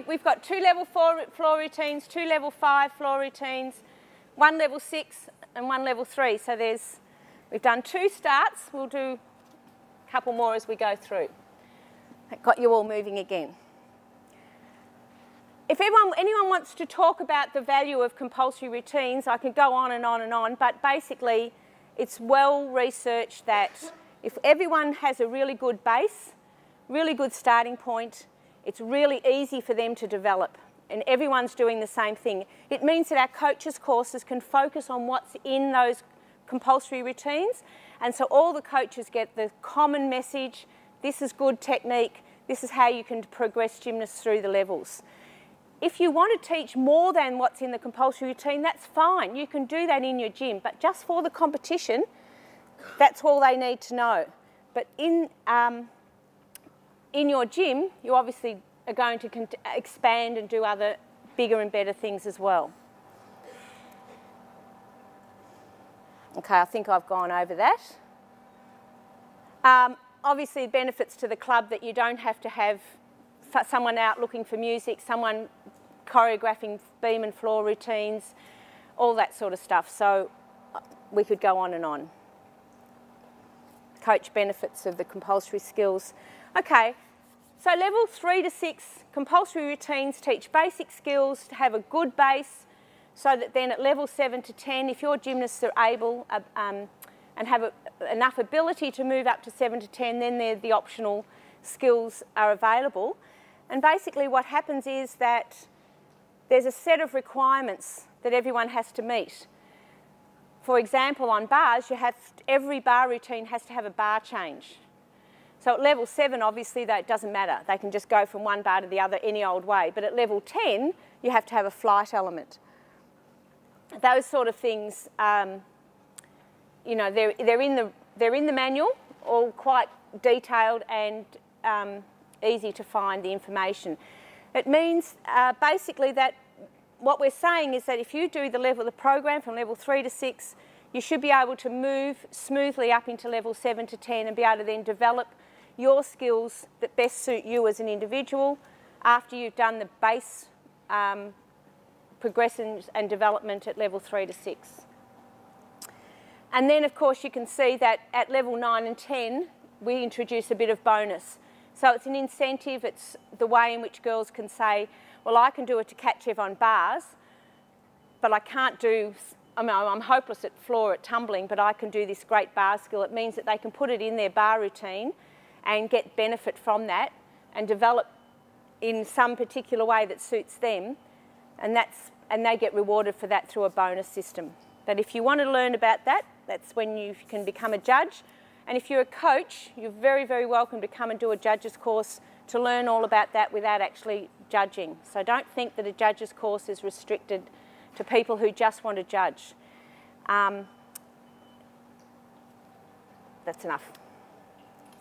we've got 2 level 4 floor routines, 2 level 5 floor routines, 1 level 6 and 1 level 3. So we've done 2 starts. We'll do a couple more as we go through. That got you all moving again. If anyone wants to talk about the value of compulsory routines, I could go on and on and on, but basically it's well researched that if everyone has a really good base, really good starting point, it's really easy for them to develop, and everyone's doing the same thing. It means that our coaches' courses can focus on what's in those compulsory routines, and so all the coaches get the common message: this is good technique, this is how you can progress gymnasts through the levels. If you want to teach more than what's in the compulsory routine, that's fine. You can do that in your gym, but just for the competition, that's all they need to know. But in your gym, you obviously are going to expand and do other bigger and better things as well. Okay, I think I've gone over that. Obviously, benefits to the club that you don't have to have someone out looking for music, someone choreographing beam and floor routines, all that sort of stuff. So we could go on and on. Coach benefits of the compulsory skills. Okay, so level 3 to 6 compulsory routines teach basic skills to have a good base, so that then at level 7 to 10, if your gymnasts are able and have enough ability to move up to 7 to 10, then the optional skills are available. And basically what happens is that there's a set of requirements that everyone has to meet. For example, on bars, every bar routine has to have a bar change. So at level 7, obviously, that doesn't matter. They can just go from one bar to the other any old way. But at level 10, you have to have a flight element. Those sort of things, you know, they're in the manual, all quite detailed and easy to find the information. It means basically that what we're saying is that if you do the program from level 3 to 6, you should be able to move smoothly up into level 7 to 10 and be able to then develop your skills that best suit you as an individual after you've done the base progression and development at level 3 to 6. And then, of course, you can see that at level 9 and 10, we introduce a bit of bonus. So it's an incentive, it's the way in which girls can say, well, I can do a Tkachev on bars, but I can't do, I mean, I'm hopeless at floor at tumbling, but I can do this great bar skill. It means that they can put it in their bar routine and get benefit from that and develop in some particular way that suits them, and they get rewarded for that through a bonus system. But if you want to learn about that, that's when you can become a judge. And if you're a coach, you're very, very welcome to come and do a judge's course to learn all about that without actually judging. So don't think that a judge's course is restricted to people who just want to judge. That's enough.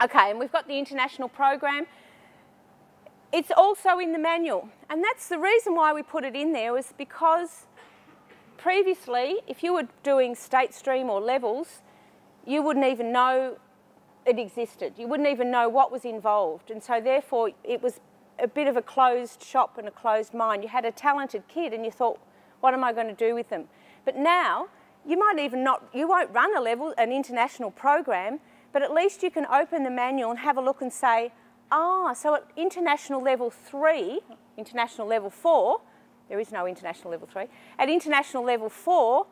Okay, and we've got the international program. It's also in the manual, and that's the reason why we put it in there, was because previously, if you were doing state stream or levels, you wouldn't even know it existed. You wouldn't even know what was involved, and so therefore it was a bit of a closed shop and a closed mind. You had a talented kid and you thought, what am I going to do with them? But now, you might even not, you won't run an international program, but at least you can open the manual and have a look and say, so at international level 3, international level 4, there is no international level 3, at international level 4,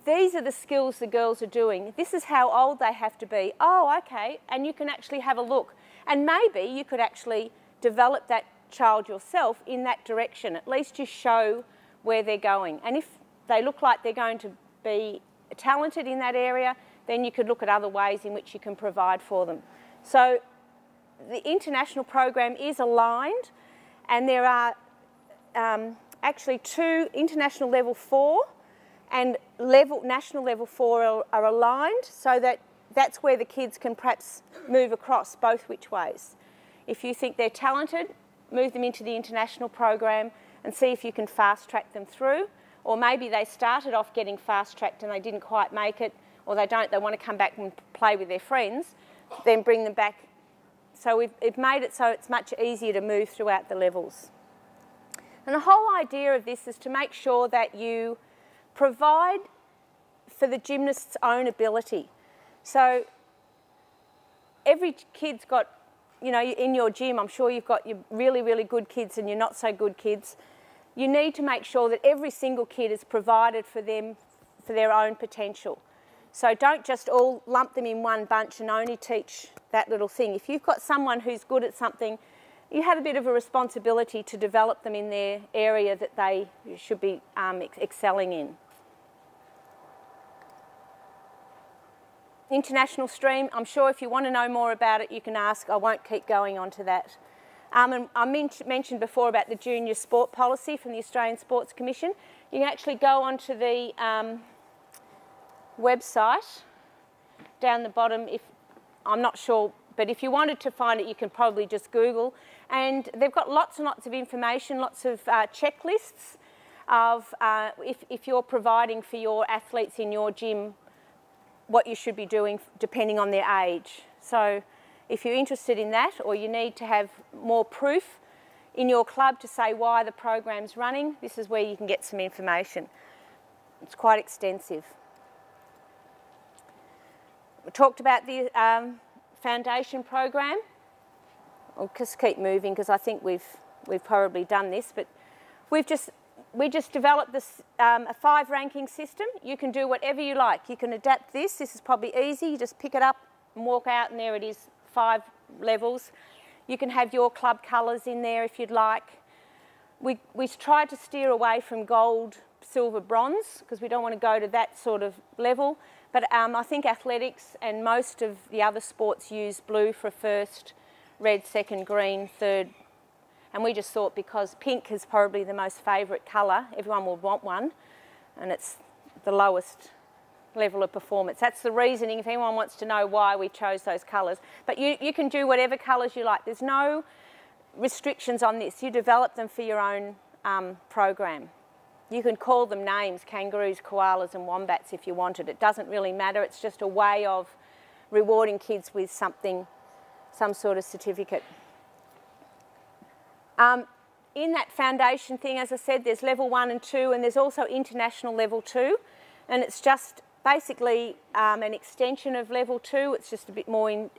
these are the skills the girls are doing. This is how old they have to be. Oh, okay, and you can actually have a look. And maybe you could actually develop that child yourself in that direction. At least you show where they're going. And if they look like they're going to be talented in that area, then you could look at other ways in which you can provide for them. So the international program is aligned, and there are actually 2 international level 4 and national level 4 are aligned, so that's where the kids can perhaps move across both which ways. If you think they're talented, move them into the international program and see if you can fast track them through. Or maybe they started off getting fast tracked and they didn't quite make it, or they want to come back and play with their friends, then bring them back. So we've made it so it's much easier to move throughout the levels. And the whole idea of this is to make sure that you provide for the gymnast's own ability. So every kid's got, you know, in your gym, I'm sure you've got your really, really good kids and your not so good kids. You need to make sure that every single kid is provided for them for their own potential. So don't just all lump them in one bunch and only teach that little thing. If you've got someone who's good at something, you have a bit of a responsibility to develop them in their area that they should be excelling in. International stream, I'm sure if you want to know more about it, you can ask. I won't keep going on to that. And I mentioned before about the junior sport policy from the Australian Sports Commission. You can actually go onto the website down the bottom. I'm not sure, but if you wanted to find it, you can probably just Google. And they've got lots and lots of information, lots of checklists of if you're providing for your athletes in your gym, what you should be doing depending on their age. So if you're interested in that, or you need to have more proof in your club to say why the program's running, this is where you can get some information. It's quite extensive. We talked about the foundation program. I'll just keep moving because I think we've probably done this, but we just developed this a 5-ranking system. You can do whatever you like. You can adapt this. This is probably easy. You just pick it up and walk out, and there it is, 5 levels. You can have your club colours in there if you'd like. We tried to steer away from gold, silver, bronze because we don't want to go to that sort of level. But I think athletics and most of the other sports use blue for first, red second, green third. And we just thought because pink is probably the most favourite colour, everyone will want one, and it's the lowest level of performance. That's the reasoning if anyone wants to know why we chose those colours. But you can do whatever colours you like. There's no restrictions on this. You develop them for your own program. You can call them names, kangaroos, koalas and wombats if you wanted. It doesn't really matter. It's just a way of rewarding kids with something, some sort of certificate. In that foundation thing, as I said, there's level 1 and 2, and there's also international level 2, and it's just basically an extension of level 2. It's just a bit more in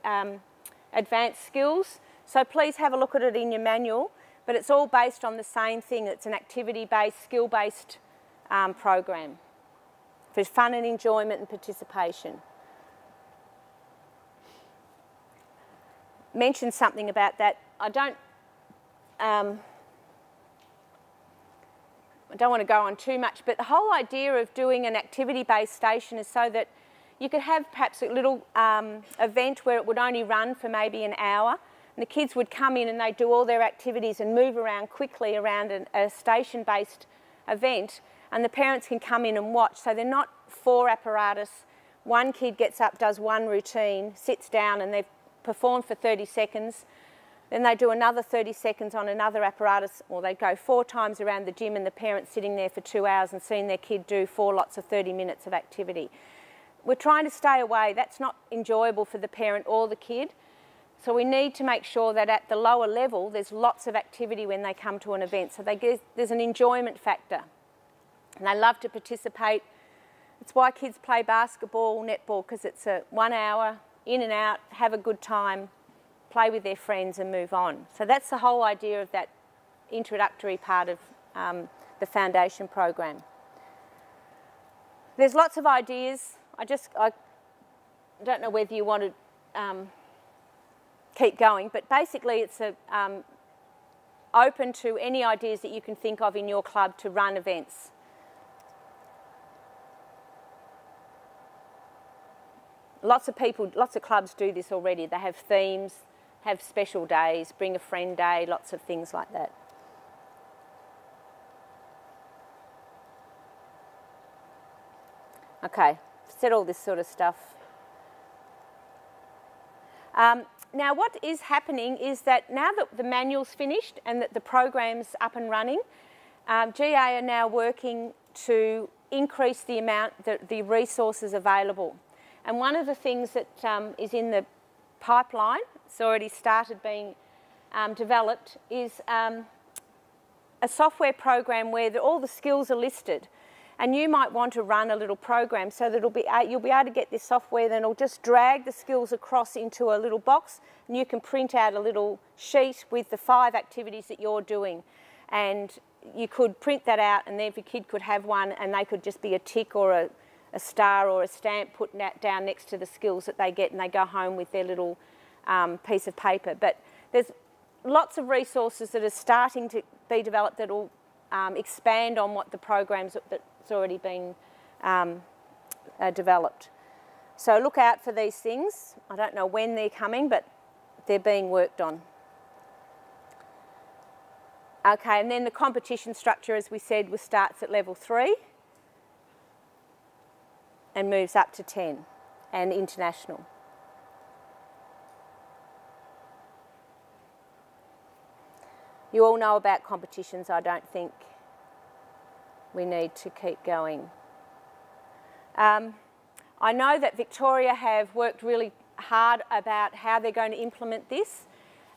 advanced skills. So please have a look at it in your manual, but it's all based on the same thing. It's an activity-based, skill-based program for fun and enjoyment and participation. Mentioned something about that. I don't want to go on too much, but the whole idea of doing an activity-based station is so that you could have perhaps a little event where it would only run for maybe an hour, and the kids would come in and they'd do all their activities and move around quickly around a station-based event, and the parents can come in and watch. So they're not 4 apparatus. One kid gets up, does one routine, sits down, and they've performed for 30 seconds. Then they do another 30 seconds on another apparatus, or they go 4 times around the gym and the parent's sitting there for 2 hours and seeing their kid do 4 lots of 30 minutes of activity. We're trying to stay away. That's not enjoyable for the parent or the kid. So we need to make sure that at the lower level there's lots of activity when they come to an event. So there's an enjoyment factor. And they love to participate. It's why kids play basketball, netball, because it's a 1 hour, in and out, have a good time, play with their friends and move on. So that's the whole idea of that introductory part of the foundation program. There's lots of ideas. I don't know whether you want to keep going, but basically it's open to any ideas that you can think of in your club to run events. Lots of people, lots of clubs do this already. They have themes, have special days, bring a friend day, lots of things like that. Okay, said all this sort of stuff. Now what is happening is that now that the manual's finished and that the program's up and running, GA are now working to increase the amount, the resources available. And one of the things that is in the pipeline, it's already started being developed, is a a software program where all the skills are listed. And you might want to run a little program so that you'll be able to get this software, then it'll just drag the skills across into a little box, and you can print out a little sheet with the 5 activities that you're doing. And you could print that out, and then if your kid could have one, and they could just be a tick or a star or a stamp put down next to the skills that they get, and they go home with their little piece of paper. But there's lots of resources that are starting to be developed that will expand on what the programs that's already been developed. So look out for these things. I don't know when they're coming, but they're being worked on. Okay, and then the competition structure, as we said, starts at level 3 and moves up to 10 and international. You all know about competitions. I don't think we need to keep going. I know that Victoria have worked really hard about how they're going to implement this,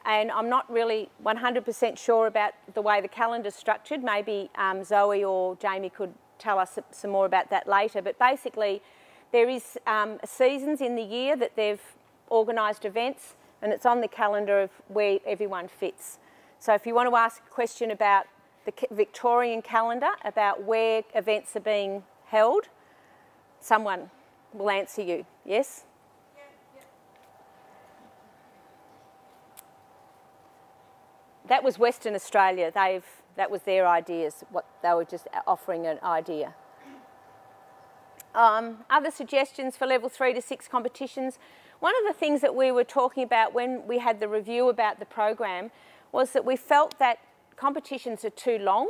and I'm not really 100% sure about the way the calendar's structured. Maybe Zoe or Jamie could tell us some more about that later, but basically there is seasons in the year that they've organised events, and it's on the calendar of where everyone fits. So if you want to ask a question about the Victorian calendar, about where events are being held, someone will answer you. Yes? Yeah. That was Western Australia. That was their ideas. They were just offering an idea. Other suggestions for level 3 to 6 competitions. One of the things that we were talking about when we had the review about the program was that we felt that competitions are too long,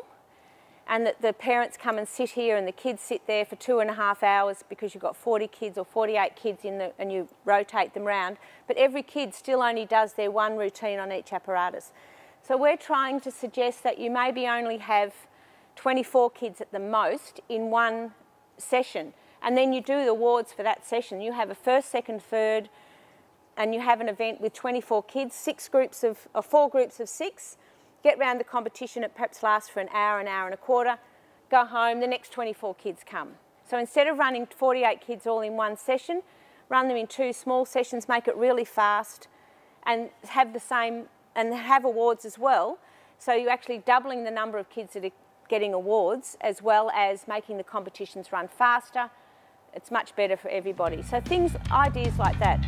and that the parents come and sit here and the kids sit there for 2.5 hours because you've got 40 kids or 48 kids and you rotate them round, but every kid still only does their one routine on each apparatus. So we're trying to suggest that you maybe only have 24 kids at the most in one session, and then you do the awards for that session. You have a first, second, third, and you have an event with 24 kids, 4 groups of 6, get round the competition, it perhaps lasts for an hour and a quarter, go home, the next 24 kids come. So instead of running 48 kids all in one session, run them in 2 small sessions, make it really fast, and have the same, and have awards as well. So you're actually doubling the number of kids that are getting awards, as well as making the competitions run faster. It's much better for everybody. So ideas like that.